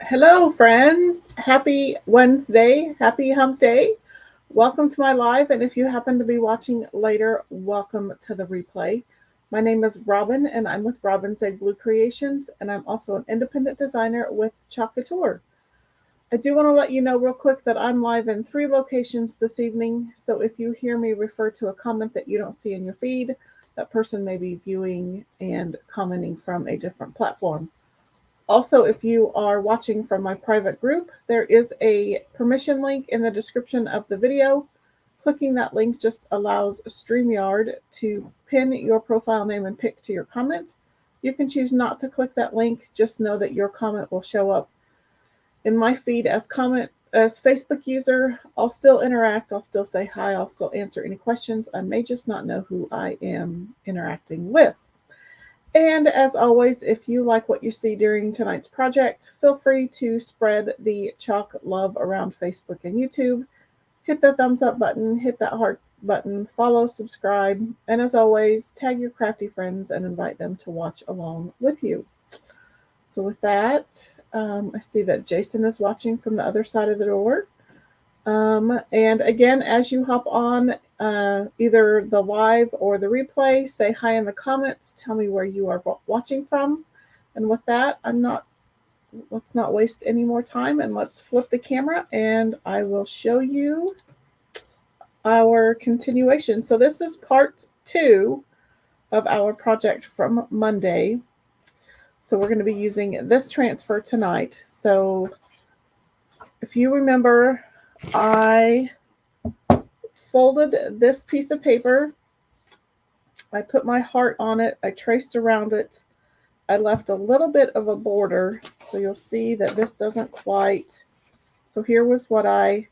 Hello, friends. Happy Wednesday. Happy hump day. Welcome to my live. And if you happen to be watching later, welcome to the replay. My name is Robin, and I'm with Robin's Egg Blue Creations, and I'm also an independent designer with Couture. I do want to let you know real quick that I'm live in 3 locations this evening. So if you hear me refer to a comment that you don't see in your feed, that person may be viewing and commenting from a different platform. Also, if you are watching from my private group, there is a permission link in the description of the video. Clicking that link just allows StreamYard to pin your profile name and pick to your comment. You can choose not to click that link. Just know that your comment will show up in my feed as comment. As Facebook user, I'll still interact. I'll still say hi. I'll still answer any questions. I may just not know who I am interacting with. And as always, if you like what you see during tonight's project, feel free to spread the chalk love around Facebook and YouTube. Hit the thumbs up button, hit that heart button, follow, subscribe, and as always, tag your crafty friends and invite them to watch along with you. So with that, I see that Jason is watching from the other side of the door. And again, as you hop on either the live or the replay, say hi in the comments. Tell me where you are watching from. And with that, let's not waste any more time and let's flip the camera and I will show you our continuation. So this is part 2 of our project from Monday. So we're going to be using this transfer tonight. So if you remember, I folded this piece of paper. I put my heart on it. I traced around it. I left a little bit of a border. So you'll see that this doesn't quite. So here was what I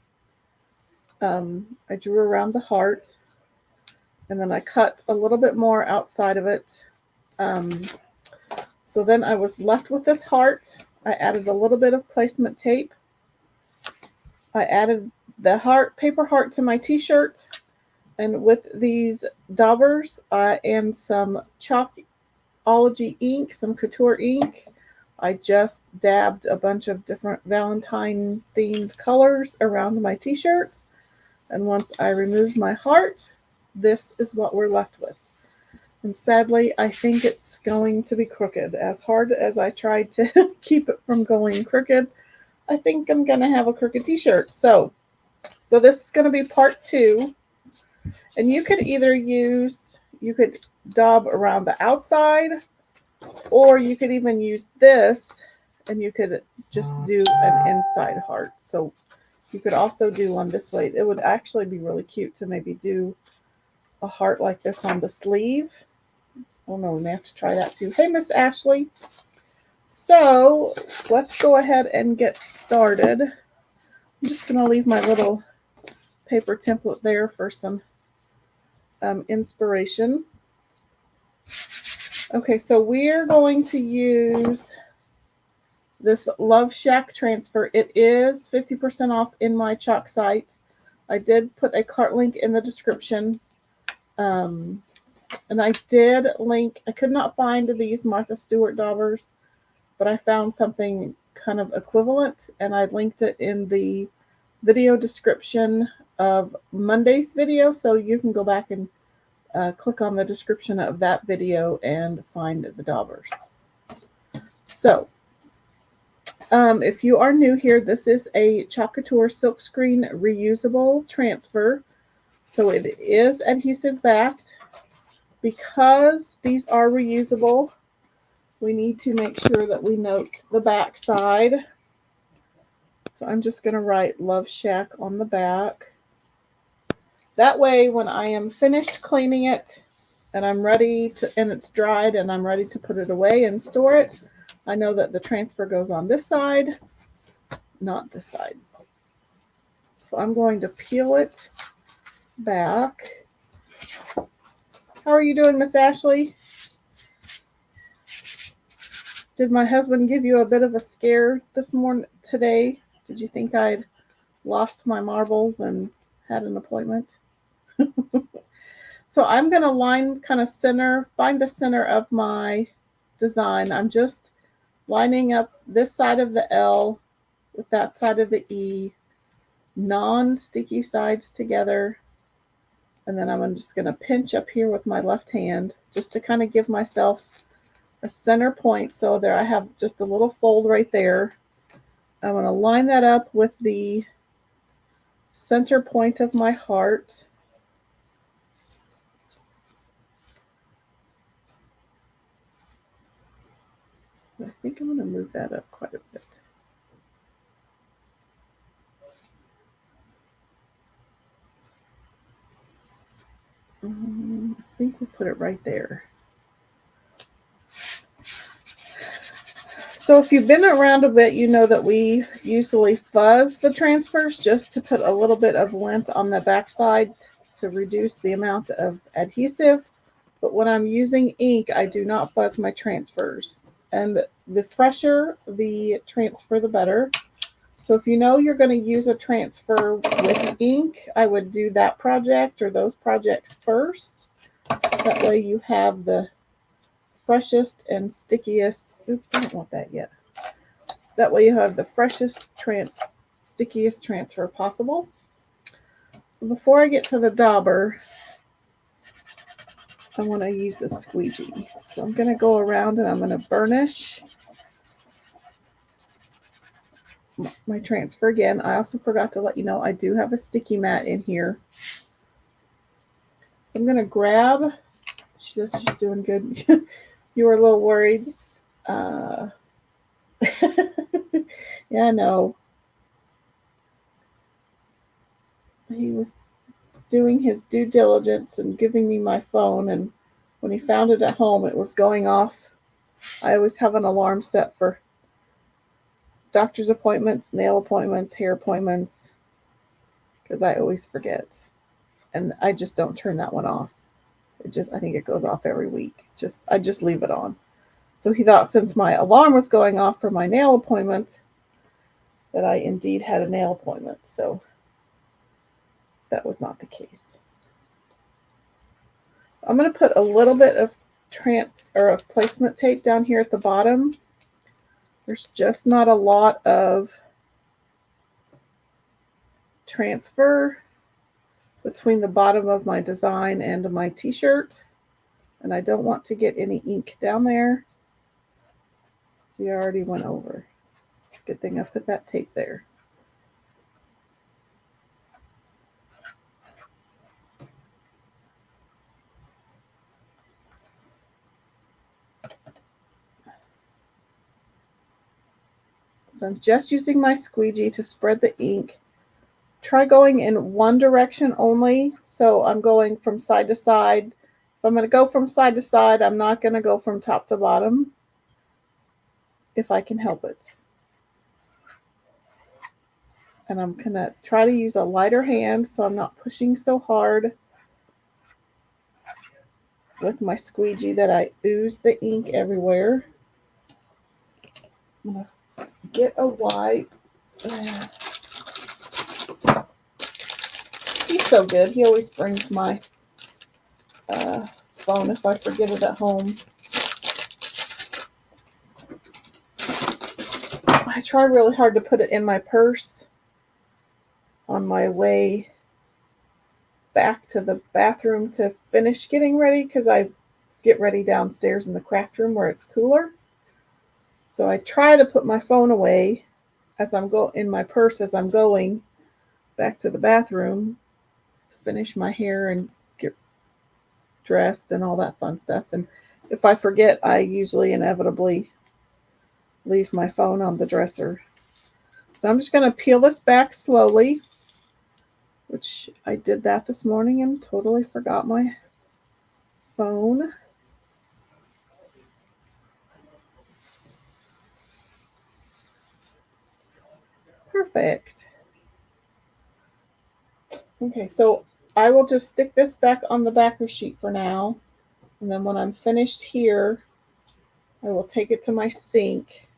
drew around the heart. And then I cut a little bit more outside of it. So then I was left with this heart. I added a little bit of placement tape. I added the paper heart to my t-shirt, and with these Daubers and some Chalkology ink, some Couture ink, I just dabbed a bunch of different Valentine themed colors around my t-shirt. And once I removed my heart, this is what we're left with. And sadly, I think it's going to be crooked. As hard as I tried to keep it from going crooked, I think I'm going to have a crooked t-shirt. So this is going to be part 2. And you could daub around the outside, or you could even use this and you could just do an inside heart. So you could also do one this way. It would actually be really cute to maybe do a heart like this on the sleeve. Oh no, we may have to try that too. Hey, Miss Ashley. So let's go ahead and get started. I'm just going to leave my little paper template there for some inspiration. Okay, so we're going to use this Love Shack transfer. It is 50% off in my chalk site. I did put a cart link in the description. And I did link, I could not find these Martha Stewart Daubers, but I found something kind of equivalent, and I linked it in the video description of Monday's video, so you can go back and click on the description of that video and find the Daubers. So, if you are new here, this is a Couture silkscreen reusable transfer. So it is adhesive backed. Because these are reusable, we need to make sure that we note the back side. So I'm just going to write Love Shack on the back. That way, when I am finished cleaning it and it's dried and I'm ready to put it away and store it, I know that the transfer goes on this side, not this side. So I'm going to peel it back. How are you doing, Miss Ashley? Did my husband give you a bit of a scare today? Did you think I'd lost my marbles and had an appointment? So I'm going to find the center of my design. I'm just lining up this side of the L with that side of the E, non-sticky sides together. And then I'm just going to pinch up here with my left hand just to kind of give myself a center point. So there I have just a little fold right there. I'm going to line that up with the center point of my heart. I think I'm going to move that up quite a bit. I think we'll put it right there. So if you've been around a bit, you know that we usually fuzz the transfers just to put a little bit of lint on the backside to reduce the amount of adhesive. But when I'm using ink, I do not fuzz my transfers. And the fresher the transfer, the better. So if you know you're going to use a transfer with ink, I would do that project or those projects first. That way you have the freshest and stickiest. Oops, I don't want that yet. That way you have the freshest, stickiest transfer possible. So before I get to the dauber, I want to use a squeegee. So I'm going to go around and I'm going to burnish my transfer again. I also forgot to let you know I do have a sticky mat in here. So I'm going to grab, she's doing good. You were a little worried. Yeah, I know. He was doing his due diligence and giving me my phone, and when he found it at home, it was going off. I always have an alarm set for doctor's appointments, nail appointments, hair appointments, because I always forget. And I just don't turn that one off. I think it goes off every week. I just leave it on. So he thought since my alarm was going off for my nail appointment that I indeed had a nail appointment. So that was not the case. I'm going to put a little bit of placement tape down here at the bottom. There's just not a lot of transfer between the bottom of my design and my t-shirt, and I don't want to get any ink down there. See, I already went over. It's a good thing I put that tape there. So I'm just using my squeegee to spread the ink. Try going in one direction only. So I'm going from side to side. If I'm going to go from side to side, I'm not going to go from top to bottom if I can help it. And I'm going to try to use a lighter hand so I'm not pushing so hard with my squeegee that I ooze the ink everywhere. I'm going to get a wipe. He's so good. He always brings my phone if I forget it at home. I try really hard to put it in my purse on my way back to the bathroom to finish getting ready, because I get ready downstairs in the craft room where it's cooler. So I try to put my phone away as I'm in my purse as I'm going back to the bathroom to finish my hair and get dressed and all that fun stuff. And if I forget, I usually inevitably leave my phone on the dresser. So I'm just going to peel this back slowly, which I did that this morning and totally forgot my phone. Perfect. Okay, so I will just stick this back on the backer sheet for now. And then when I'm finished here, I will take it to my sink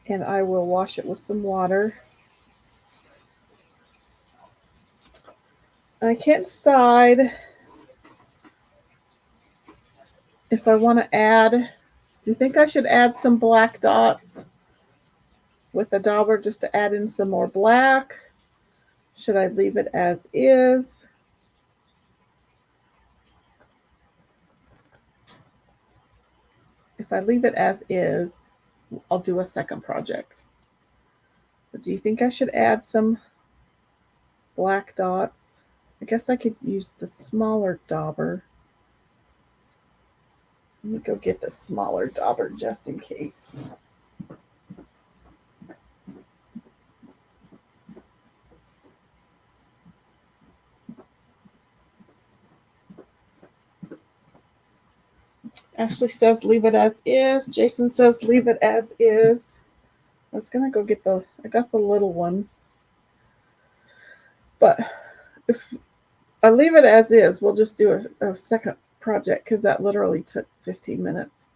and I will wash it with some water. I can't decide if I want to add, do you think I should add some black dots with a dauber just to add in some more black. Should I leave it as is? If I leave it as is, I'll do a second project. But do you think I should add some black dots? I guess I could use the smaller dauber. Let me go get the smaller dauber just in case. Ashley says leave it as is. Jason says leave it as is. I was gonna go get I got the little one. But if I leave it as is, we'll just do a second project because that literally took 15 minutes.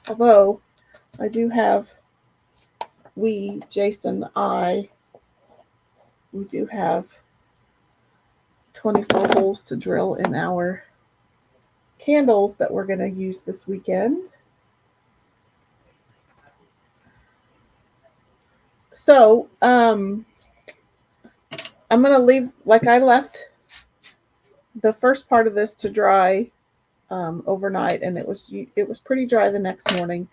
Although I do have, Jason, we do have 24 holes to drill in our candles that we're going to use this weekend. So, I'm going to leave, like I left the first part of this to dry overnight, and it was pretty dry the next morning.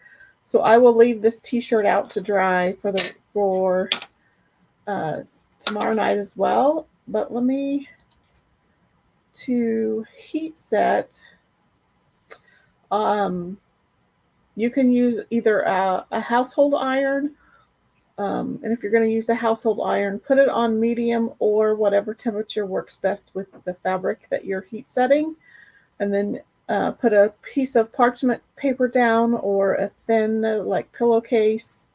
So I will leave this t-shirt out to dry for tomorrow night as well. But let me to heat set. You can use either a household iron, and if you're going to use a household iron, put it on medium or whatever temperature works best with the fabric that you're heat setting, and then put a piece of parchment paper down or a thin like pillowcase,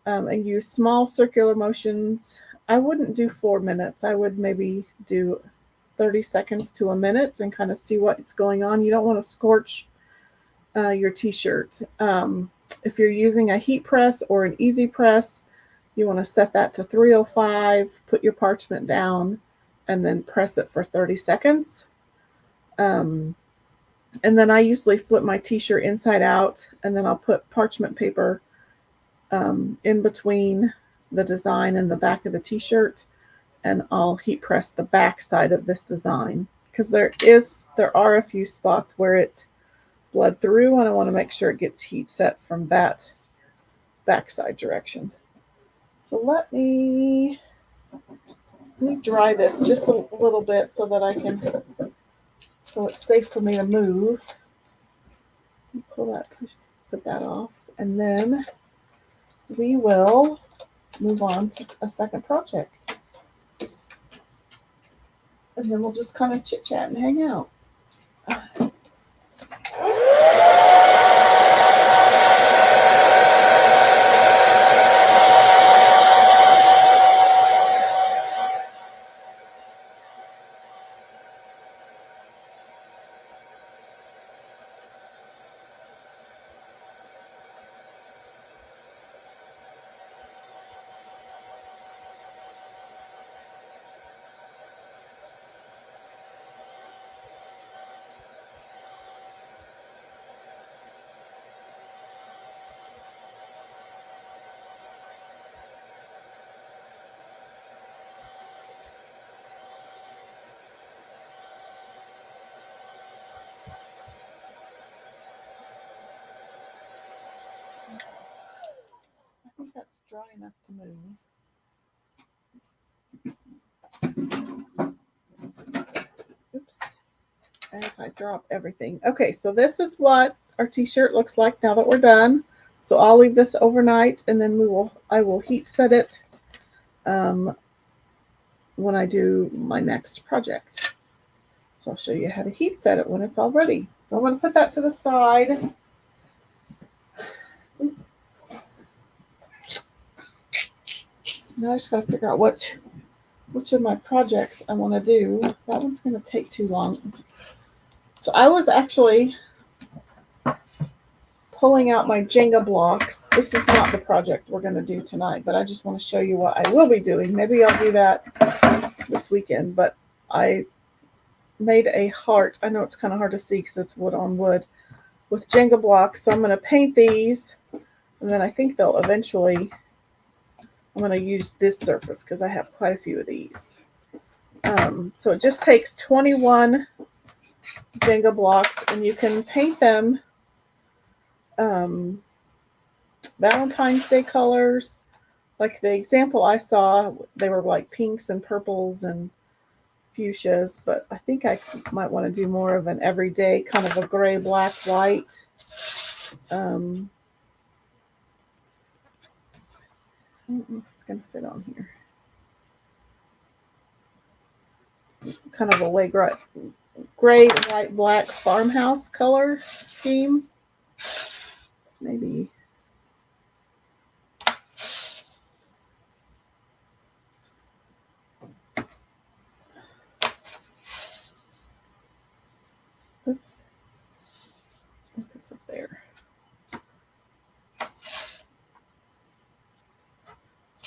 and use small circular motions. I wouldn't do 4 minutes. I would maybe do 30 seconds to a minute and kind of see what's going on. You don't want to scorch your t-shirt. If you're using a heat press or an easy press, you want to set that to 305, put your parchment down, and then press it for 30 seconds. And then I usually flip my t-shirt inside out, and then I'll put parchment paper in between the design and the back of the t-shirt, and I'll heat press the back side of this design because there are a few spots where it bled through, and I want to make sure it gets heat set from that backside direction. So let me dry this just a little bit so that so it's safe for me to move. Put that off, and then we will move on to a second project. And then we'll just kind of chit chat and hang out. I think that's dry enough to move. Oops. As I drop everything. Okay, so this is what our t-shirt looks like now that we're done. So I'll leave this overnight, and then I will heat set it when I do my next project. So I'll show you how to heat set it when it's all ready. So I'm going to put that to the side. Now I just got to figure out which of my projects I want to do. That one's going to take too long. So I was actually pulling out my Jenga blocks. This is not the project we're going to do tonight, but I just want to show you what I will be doing. Maybe I'll do that this weekend, but I made a heart. I know it's kind of hard to see because it's wood on wood with Jenga blocks. So I'm going to paint these, and then I think they'll eventually I'm going to use this surface because I have quite a few of these. So it just takes 21 Jenga blocks, and you can paint them Valentine's Day colors. Like the example I saw, they were like pinks and purples and fuchsias, but I think I might want to do more of an everyday kind of a gray, black, white. I don't know if it's going to fit on here. Kind of a way gray, white, black farmhouse color scheme. It's maybe. Oops. Focus up there.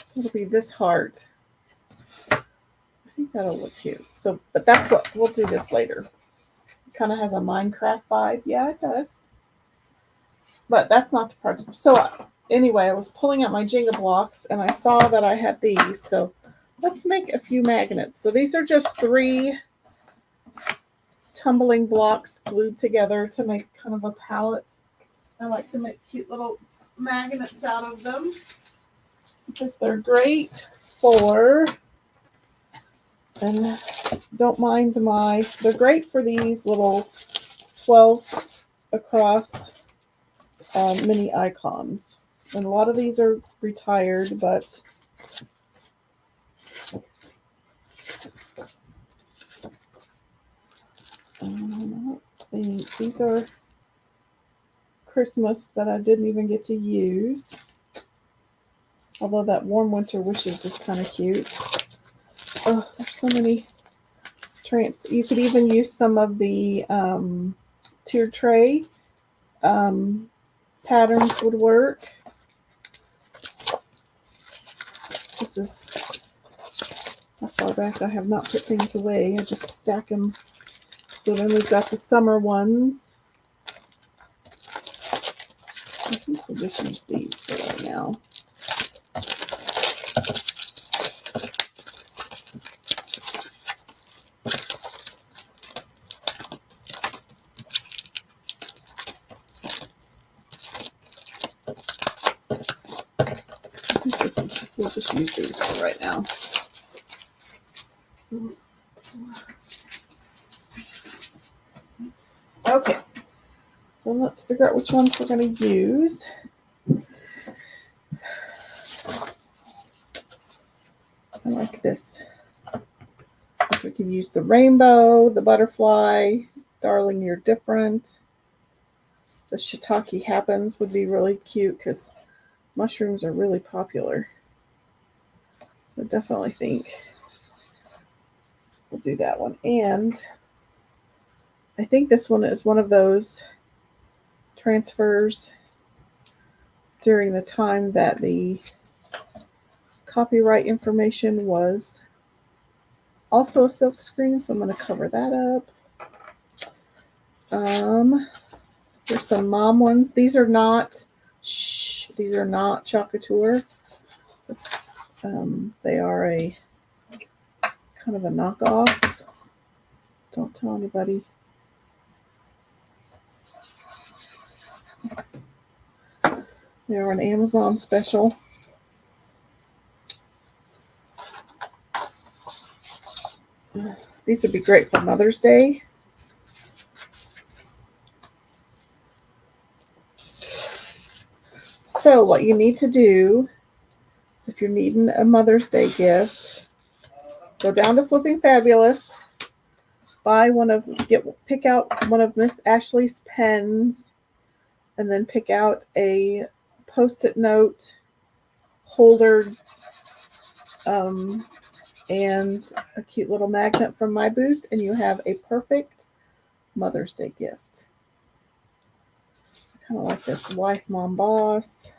So it'll be this heart. I think that'll look cute. So, but that's what we'll do this later. It kind of has a Minecraft vibe. Yeah, it does. But that's not the project. So anyway, I was pulling out my Jenga blocks and I saw that I had these. So let's make a few magnets. So these are just 3 tumbling blocks glued together to make kind of a palette. I like to make cute little magnets out of them because they're great for, and don't mind they're great for these little 12 across mini icons. And a lot of these are retired, but these are Christmas that I didn't even get to use. Although that Warm Winter Wishes is kind of cute. Oh, there's so many you could even use some of the tier tray patterns would work. This is how far back I have not put things away. I just stack them. So then we've got the summer ones. I think we'll just use these for right now. We'll just use these for right now. Okay, so let's figure out which ones we're going to use. I like this. We can use the rainbow, the butterfly, darling, you're different. The shiitake happens would be really cute because mushrooms are really popular. So definitely think we'll do that one. And I think this one is one of those transfers during the time that the copyright information was also a silk screen. So I'm going to cover that up. There's some mom ones. These are not Couture. They are a kind of a knockoff. Don't tell anybody. They are an Amazon special. These would be great for Mother's Day. So what you need to do is, if you're needing a Mother's Day gift, go down to Flipping Fabulous, pick out one of Miss Ashley's pens, and then pick out a Post-it note holder and a cute little magnet from my booth, and you have a perfect Mother's Day gift. I kind of like this Wife, Mom, Boss.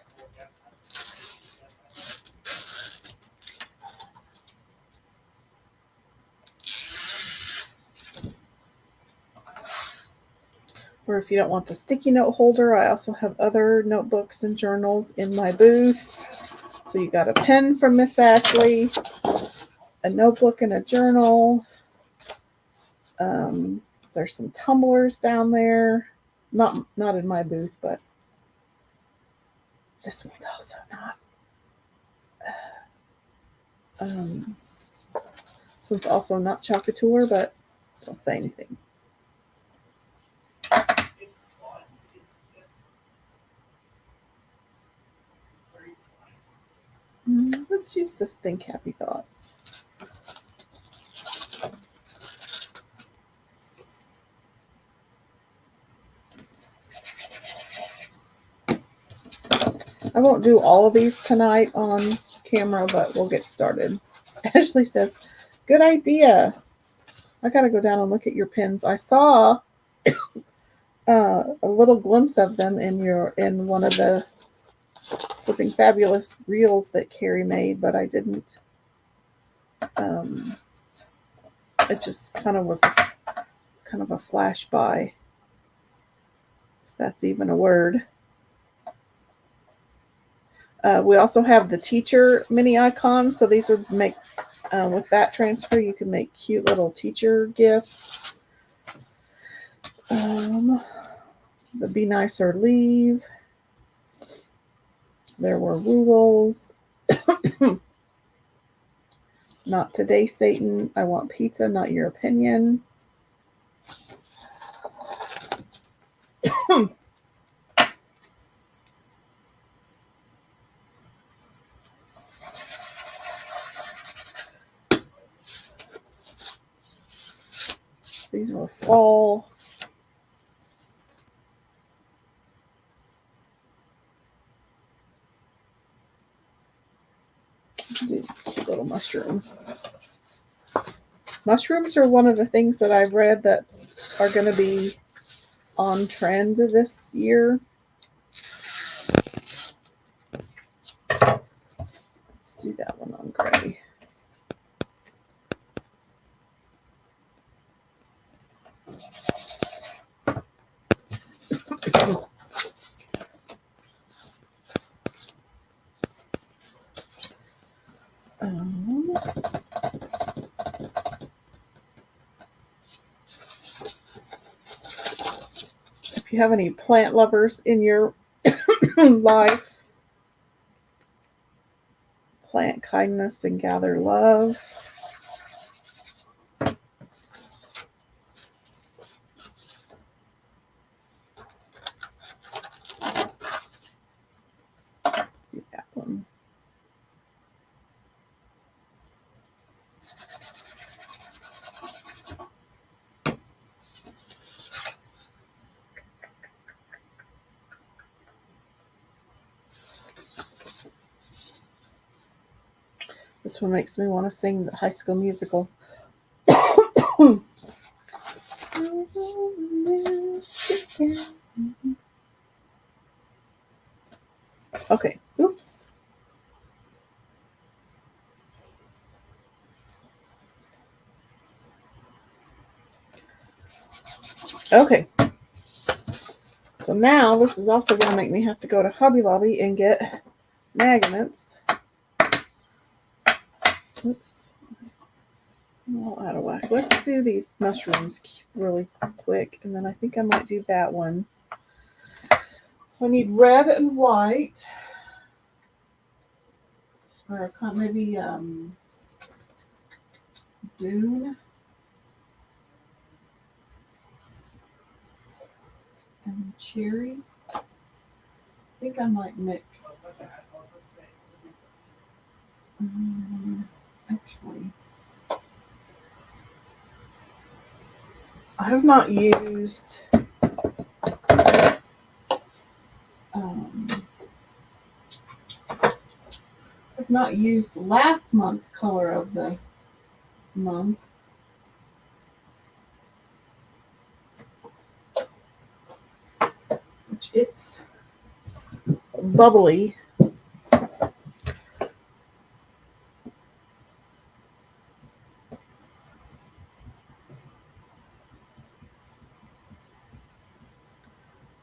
Or if you don't want the sticky note holder, I also have other notebooks and journals in my booth. So you got a pen from Miss Ashley, a notebook and a journal. There's some tumblers down there. Not in my booth, but this one's also not. This one's also not Couture, but don't say anything. Let's use this Think Happy Thoughts. I won't do all of these tonight on camera, but we'll get started. Ashley says, good idea. I got to go down and look at your pins. I saw a little glimpse of them in one of the Flipping Fabulous reels that Carrie made, but I didn't. It just kind of was kind of a flash by, if that's even a word. We also have the teacher mini icon. So these would make, with that transfer, you can make cute little teacher gifts. The Be Nice or Leave. There were rules. Not today, Satan. I want pizza, not your opinion. These were fall. Do this cute little mushroom. Mushrooms are one of the things that I've read that are going to be on trend this year. Let's do that one on gray. If you have any plant lovers in your life, plant kindness and gather love. Do that one. This one makes me want to sing the High School Musical. Okay, oops. Okay. So now this is also going to make me have to go to Hobby Lobby and get magnets. Oops. I'm all out of whack. Let's do these mushrooms really quick, and then I think I might do that one. So I need red and white. Or maybe Dune. And cherry. I think I might mix. Actually, I have not used last month's color of the month. Which it's bubbly. I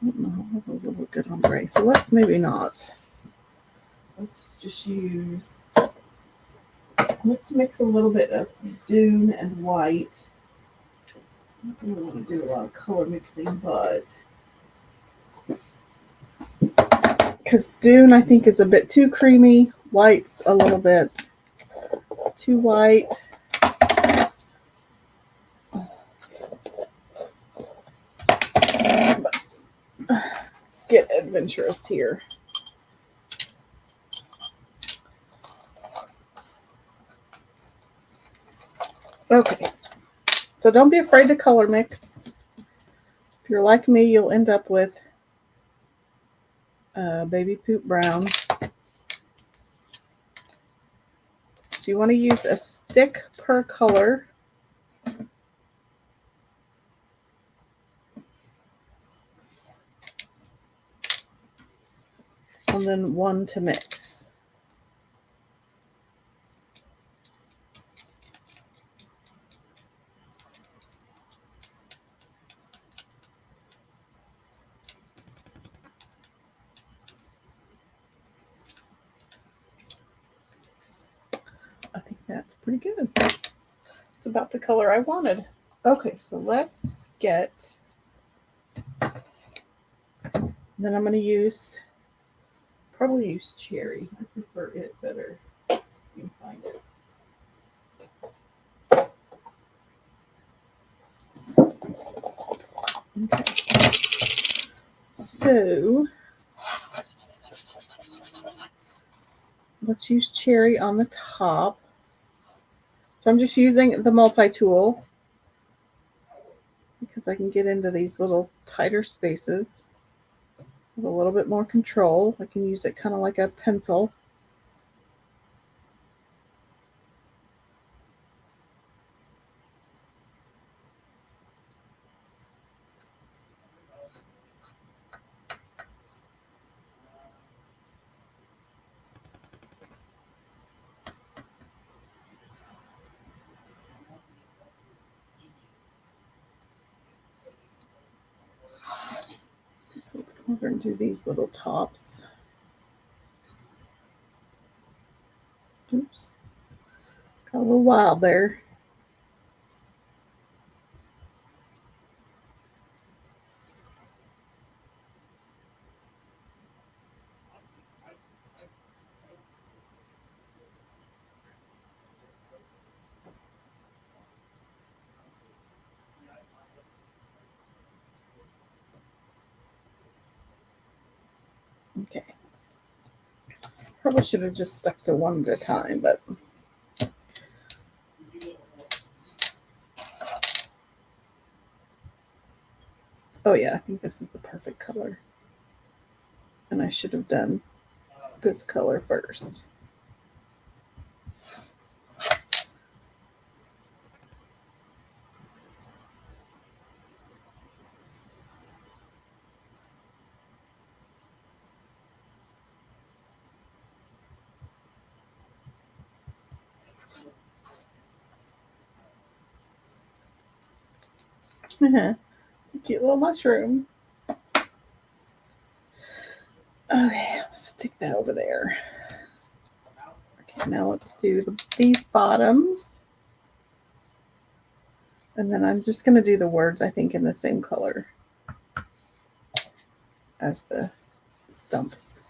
don't know. Those will look good on gray. So let's maybe not. Let's mix a little bit of dune and white. I don't want to do a lot of color mixing, but because dune I think is a bit too creamy, white's a little bit too white. Let's get adventurous here. Okay, so don't be afraid to color mix. If you're like me, you'll end up with baby poop brown. So you want to use a stick per color. And then one to mix. I think that's pretty good. It's about the color I wanted. Okay, so let's get, then I'm going to probably use cherry. I prefer it better. You can find it. Okay. So let's use cherry on the top. So I'm just using the multi-tool because I can get into these little tighter spaces with a little bit more control. I can use it kind of like a pencil. So let's go over and do these little tops. Oops. Got a little wild there. Okay. Probably should have just stuck to one at a time, but oh yeah, I think this is the perfect color. And I should have done this color first. Cute little mushroom. Okay, stick that over there. Okay, now let's do these bottoms. And then I'm just going to do the words, I think, in the same color as the stumps.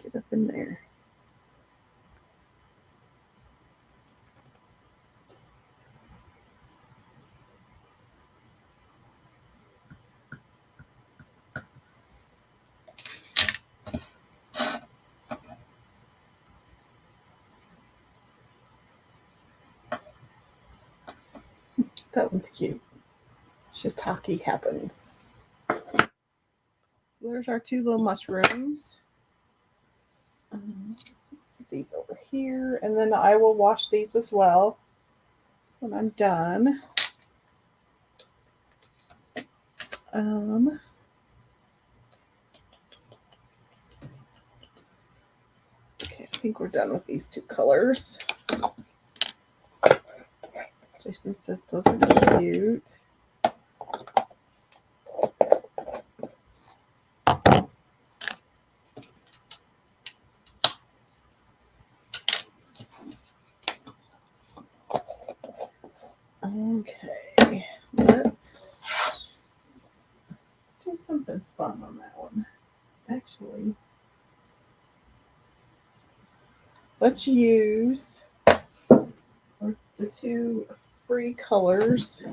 Get up in there. That one's cute. Shiitake happens. So there's our two little mushrooms. Put these over here, and then I will wash these as well when I'm done. Um, okay, I think we're done with these two colors. Jason says those are cute. Okay, let's do something fun on that one. Actually, let's use the two free colors.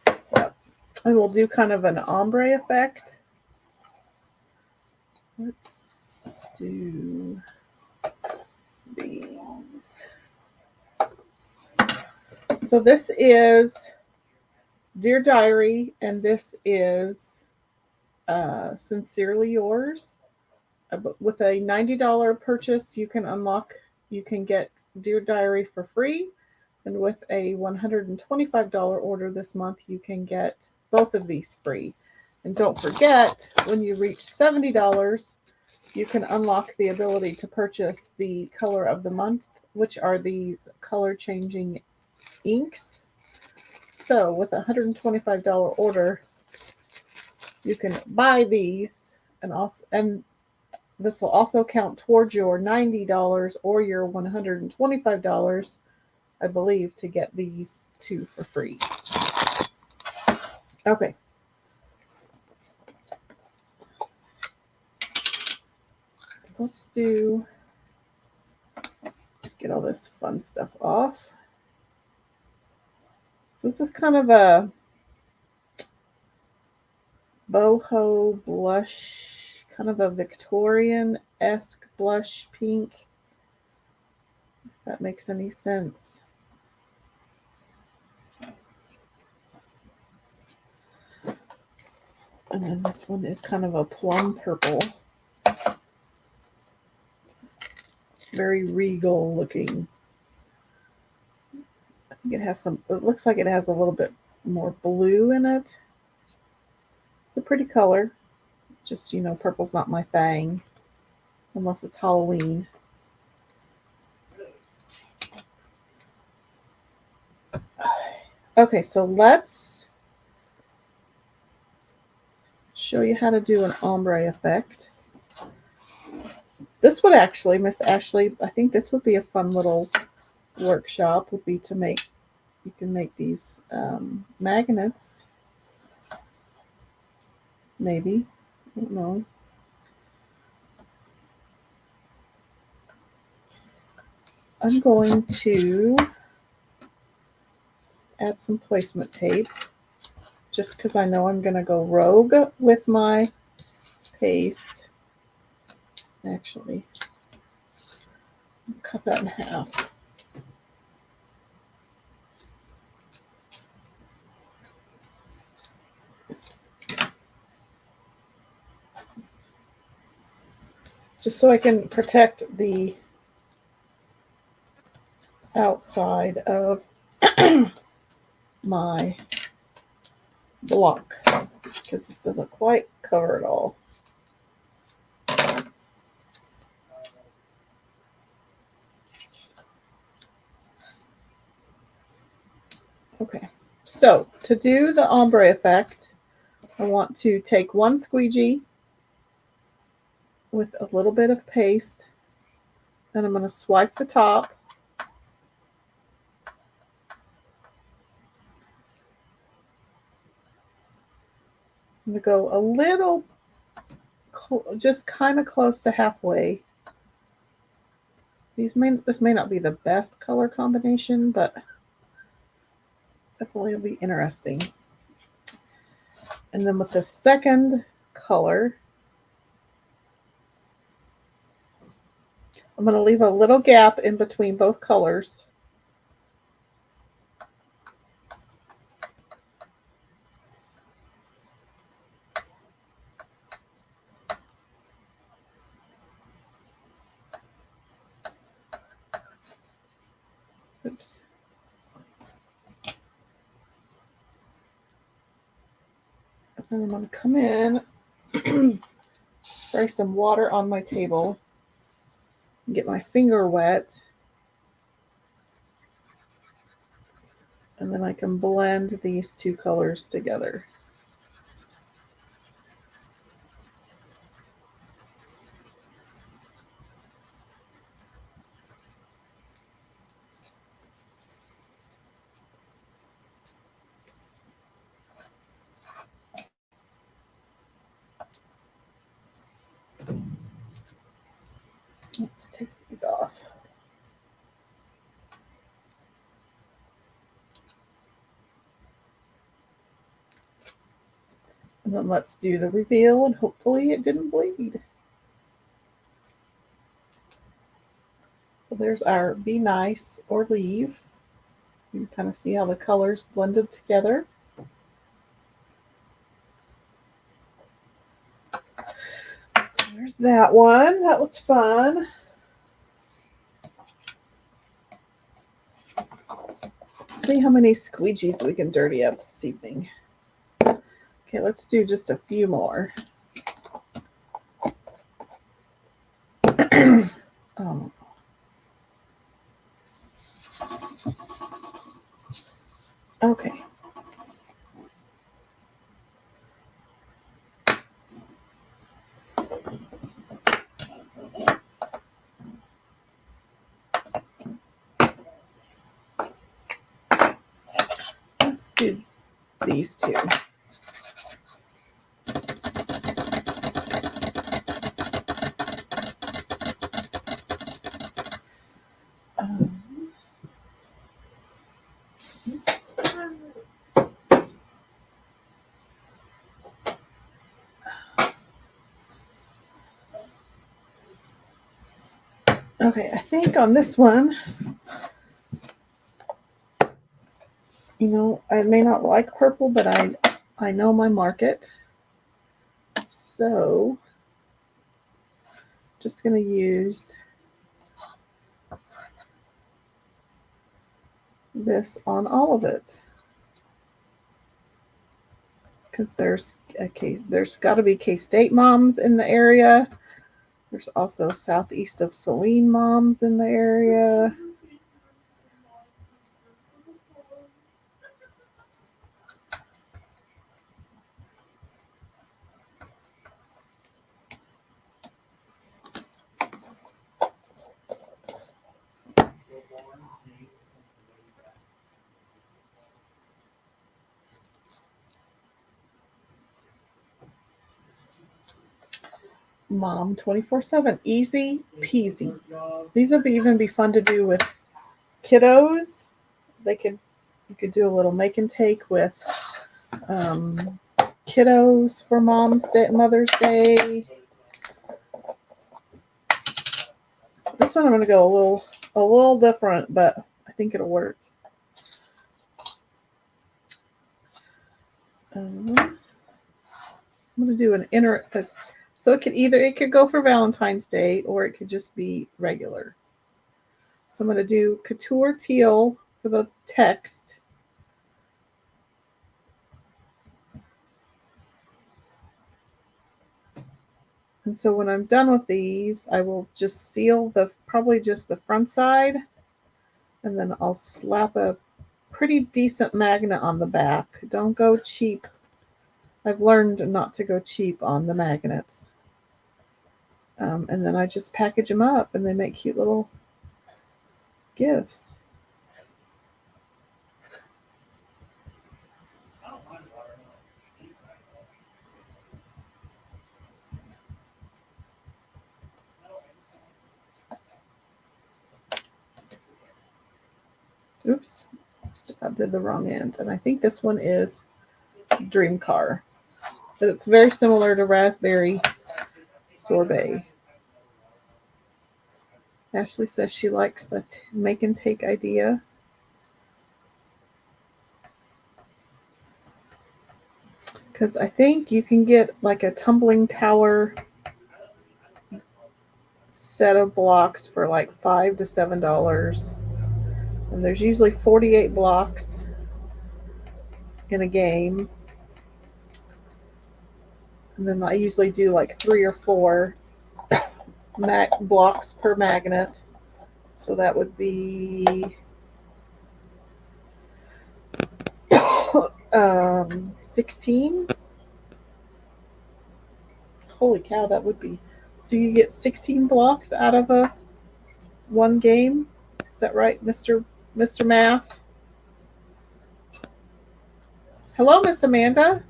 Yep. And we'll do kind of an ombre effect. Let's do these. So this is Dear Diary, and this is Sincerely Yours. With a $90 purchase, you can get Dear Diary for free. And with a $125 order this month, you can get both of these free. And don't forget, when you reach $70, you can unlock the ability to purchase the color of the month, which are these color changing inks. So with a $125 order, you can buy these, and this will also count towards your $90 or your $125, I believe, to get these two for free. Okay. Let's get all this fun stuff off. So this is kind of a boho blush, kind of a Victorian-esque blush pink, if that makes any sense. And then this one is kind of a plum purple. Very regal looking. I think it looks like it has a little bit more blue in it. It's a pretty color. Just, purple's not my thing unless it's Halloween. Okay, so let's show you how to do an ombre effect. This would actually, Miss Ashley, I think this would be a fun little workshop, would be to you can make these magnets. Maybe. I don't know. I'm going to add some placement tape just because I know I'm going to go rogue with my paste. Actually, cut that in half. Just so I can protect the outside of my block because this doesn't quite cover it all. Okay, so to do the ombre effect, I want to take one squeegee with a little bit of paste, and I'm going to swipe the top. I'm going to go a little, just kind of close to halfway. This may not be the best color combination, but definitely will be interesting. And then with the second color, I'm going to leave a little gap in between both colors. Oops. And I'm going to come in, spray some water on my table, get my finger wet, and then I can blend these two colors together. Let's take these off. And then let's do the reveal, and hopefully it didn't bleed. So there's our Be Nice or Leave. You can kind of see how the colors blended together. There's that one. That was fun. Let's see how many squeegees we can dirty up this evening. Okay, let's do just a few more. Okay. Let's do these two. Okay, I think on this one, you know, I may not like purple, but I know my market. So, just going to use this on all of it. Because there's got to be K-State moms in the area. There's also southeast of Saline moms in the area. Mom 24/7, easy peasy. These would even be fun to do with kiddos. You could do a little make and take with kiddos for Mother's Day. This one I'm going to go a little different, but I think it'll work. I'm going to do an inner. So it could go for Valentine's Day, or it could just be regular. So I'm going to do Couture Teal for the text. And so when I'm done with these, I will just seal probably just the front side, and then I'll slap a pretty decent magnet on the back. Don't go cheap. I've learned not to go cheap on the magnets. And then I just package them up, and they make cute little gifts. Oops, I did the wrong end. And I think this one is Dream Car. But it's very similar to Raspberry Sorbet. Ashley says she likes the make and take idea. Because I think you can get like a tumbling tower set of blocks for like $5 to $7. And there's usually 48 blocks in a game. And then I usually do like 3 or 4 blocks per magnet. So that would be 16. Holy cow, that would be. So you get 16 blocks out of a one game. Is that right, Mr. Math? Hello, Miss Amanda.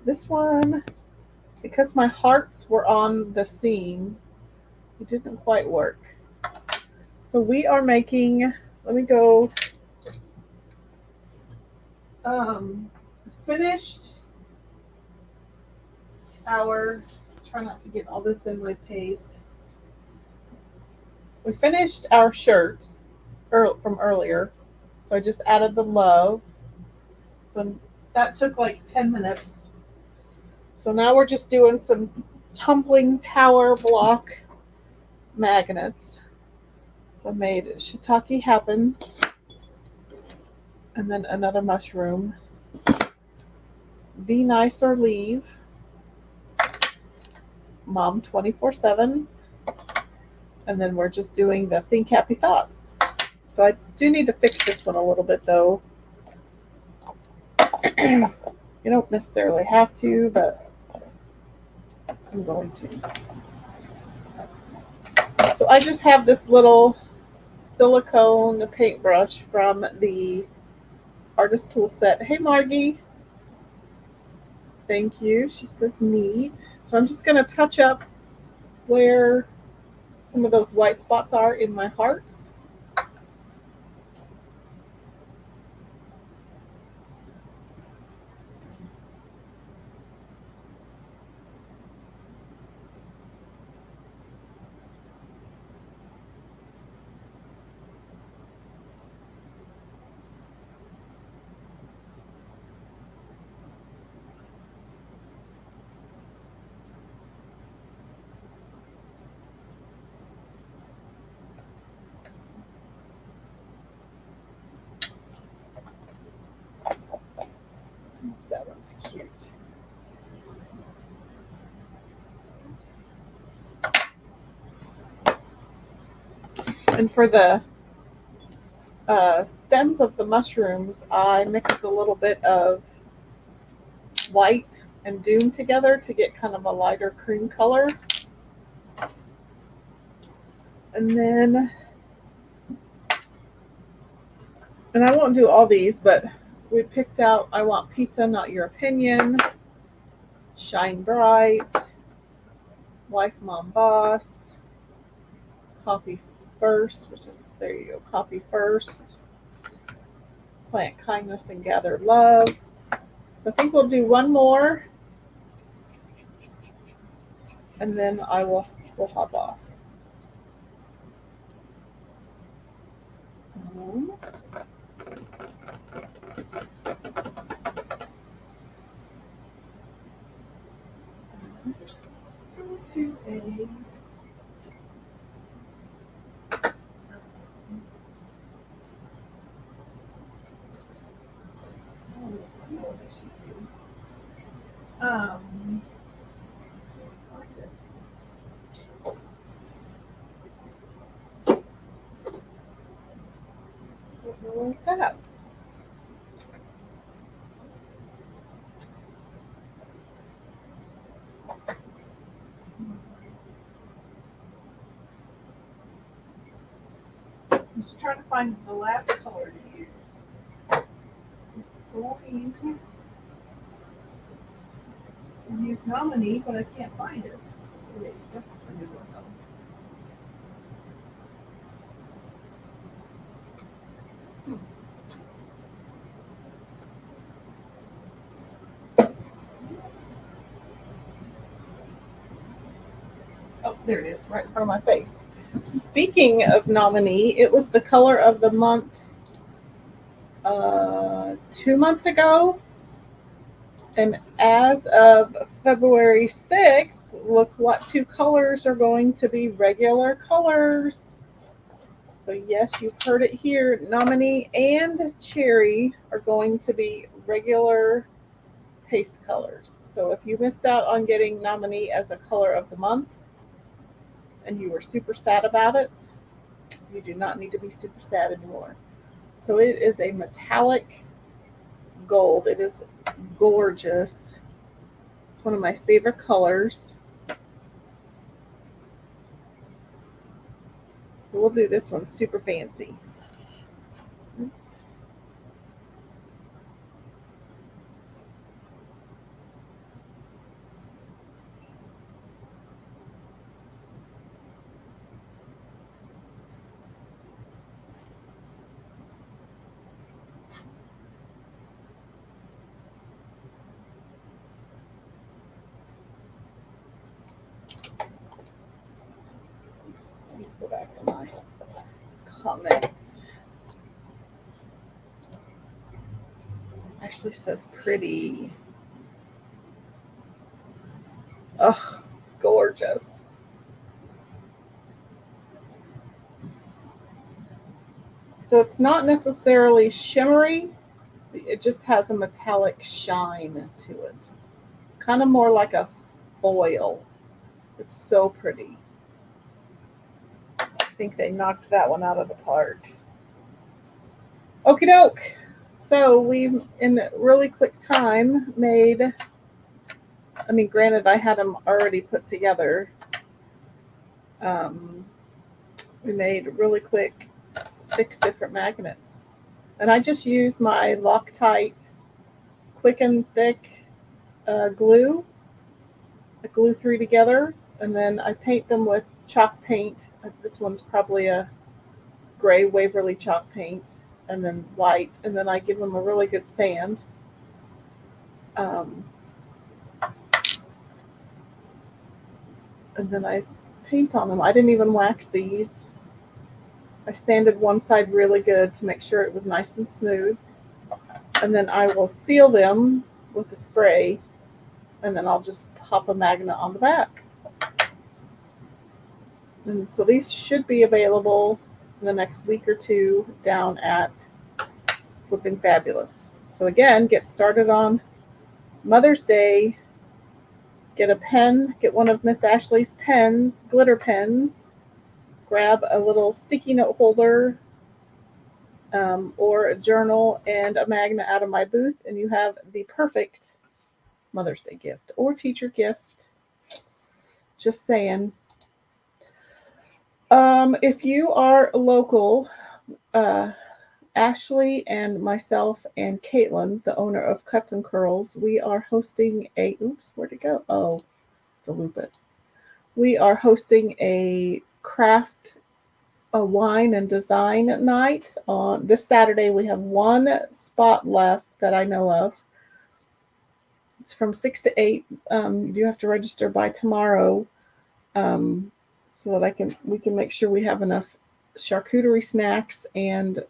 This one, because my hearts were on the seam, it didn't quite work. So we are making, let me go, finished our, try not to get all this in my paste. We finished our shirt from earlier. So I just added the love. So that took like 10 minutes. So now we're just doing some tumbling tower block magnets. So I made shiitake happen. And then another mushroom. Be nice or leave. Mom 24/7. And then we're just doing the think happy thoughts. So I do need to fix this one a little bit though. You don't necessarily have to, but I'm going to. So I just have this little silicone paintbrush from the Artist Tool Set. Hey Margie. Thank you. She says neat. So I'm just going to touch up where some of those white spots are in my hearts. That one's cute. And for the stems of the mushrooms, I mixed a little bit of white and dune together to get kind of a lighter cream color. And then, and I won't do all these, but we picked out I Want Pizza, Not Your Opinion, Shine Bright, Wife, Mom, Boss, Coffee First, which is, there you go, Coffee First, Plant Kindness and Gather Love. So I think we'll do one more, and then we'll hop off. Let's go to a what's that? I'm just trying to find the last color to use. It's going to use Nominee, but I can't find it. Wait, that's the new one though. Oh, there it is, right in front of my face. Speaking of Nominee, it was the color of the month 2 months ago. And as of February 6th, look what 2 colors are going to be regular colors. So yes, you've heard it here. Nominee and Cherry are going to be regular paste colors. So if you missed out on getting Nominee as a color of the month and you were super sad about it, you do not need to be super sad anymore. So it is a metallic gold. It is gorgeous. It's one of my favorite colors. So we'll do this one super fancy. Oops. Let me go back to my comments. Actually says pretty. Oh, it's gorgeous. So it's not necessarily shimmery. It just has a metallic shine to it. It's kind of more like a foil. It's so pretty. I think they knocked that one out of the park. Okie doke. So we've, in really quick time, made, I mean, granted, I had them already put together. We made really quick 6 different magnets. And I just used my Loctite Quick and Thick glue. I glue 3 together, and then I paint them with chalk paint. This one's probably a gray Waverly chalk paint, and then white, and then I give them a really good sand. And then I paint on them. I didn't even wax these. I sanded one side really good to make sure it was nice and smooth. And then I will seal them with a spray, and then I'll just pop a magnet on the back. And so these should be available in the next week or two down at Flipping Fabulous. So again, get started on Mother's Day. Get a pen, get one of Miss Ashley's pens, glitter pens. Grab a little sticky note holder or a journal and a magnet out of my booth, and you have the perfect Mother's Day gift or teacher gift. Just saying. If you are local, Ashley and myself and Caitlin, the owner of Cuts and Curls, we are hosting a, oops, where'd it go? Oh, to loop it. We are hosting a wine and design night on this Saturday. We have 1 spot left that I know of. It's from 6 to 8. You do have to register by tomorrow, so that we can make sure we have enough charcuterie snacks and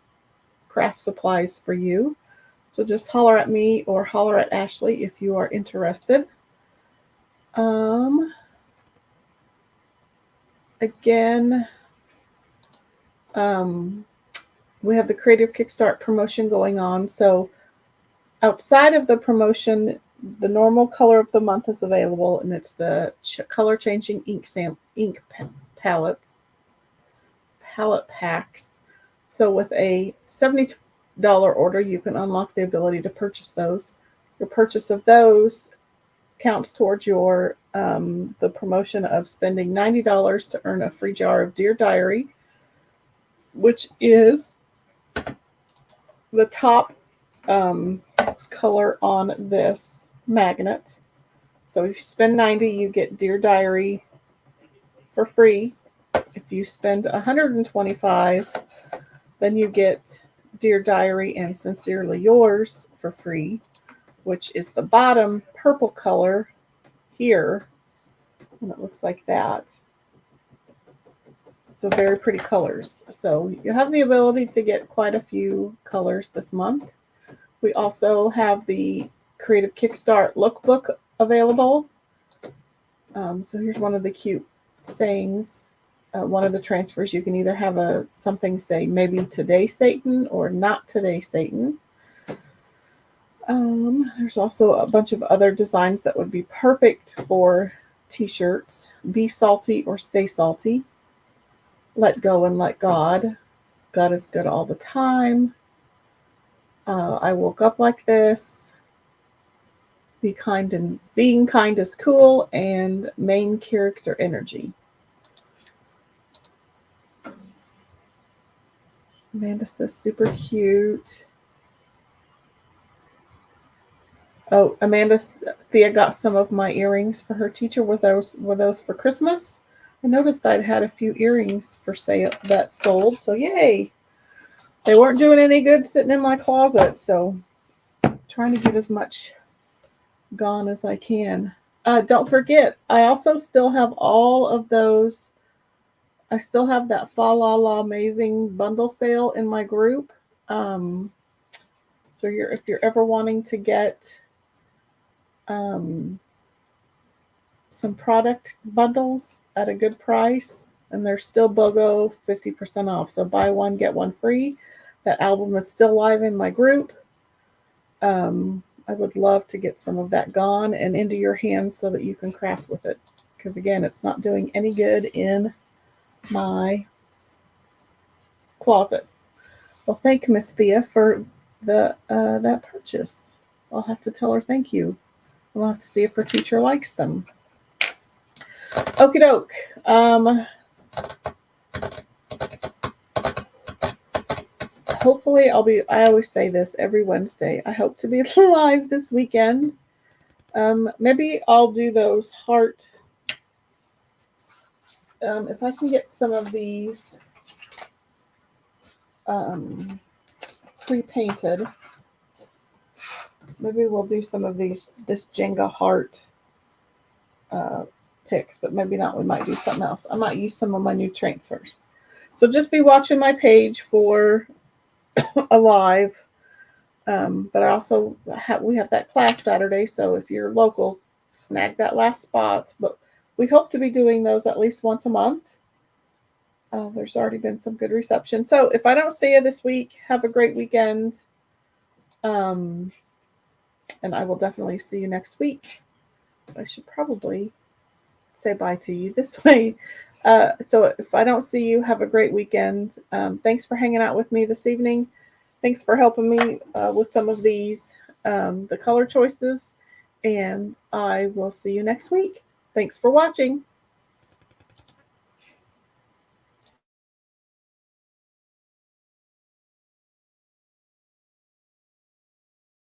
craft supplies for you. So just holler at me or holler at Ashley if you are interested. Again, we have the Creative Kickstart promotion going on. So outside of the promotion, the normal color of the month is available, and it's the color changing ink palette packs. So with a $70 order, you can unlock the ability to purchase those. Your purchase of those counts towards your the promotion of spending $90 to earn a free jar of Dear Diary, which is the top color on this magnet. So if you spend $90, you get Dear Diary for free. If you spend $125, then you get Dear Diary and Sincerely Yours for free, which is the bottom purple color here. And it looks like that. So very pretty colors. So you have the ability to get quite a few colors this month. We also have the Creative Kickstart lookbook available. So here's one of the cute sayings. one of the transfers, you can either have something say maybe today Satan or not today Satan. There's also a bunch of other designs that would be perfect for t-shirts. Be salty or stay salty. Let go and let God. God is good all the time. I woke up like this. Be kind, and being kind is cool, and main character energy. Amanda says super cute. Oh, Thea got some of my earrings for her teacher. Were those for Christmas? I noticed I'd had a few earrings for sale that sold, so yay. They weren't doing any good sitting in my closet, so I'm trying to get as much gone as I can. Don't forget, I also still have all of those. I still have that Fa La La Amazing bundle sale in my group. So if you're ever wanting to get some product bundles at a good price, and they're still BOGO 50% off. So buy one, get one free. That album is still live in my group. I would love to get some of that gone and into your hands so that you can craft with it. Because again, it's not doing any good in my closet. Well, thank Miss Thea for that purchase. I'll have to tell her thank you. We'll have to see if her teacher likes them. Okie doke. Hopefully I always say this every Wednesday. I hope to be live this weekend. Maybe I'll do those heart. If I can get some of these pre-painted, maybe we'll do some of this Jenga heart picks, but maybe not. We might do something else. I might use some of my new transfers. So just be watching my page for a live. But I also we have that class Saturday, so if you're local, snag that last spot. But we hope to be doing those at least once a month. There's already been some good reception. So if I don't see you this week, have a great weekend. And I will definitely see you next week. I should probably say bye to you this way. So if I don't see you, have a great weekend. Thanks for hanging out with me this evening. Thanks for helping me with some of these, the color choices. And I will see you next week. Thanks for watching.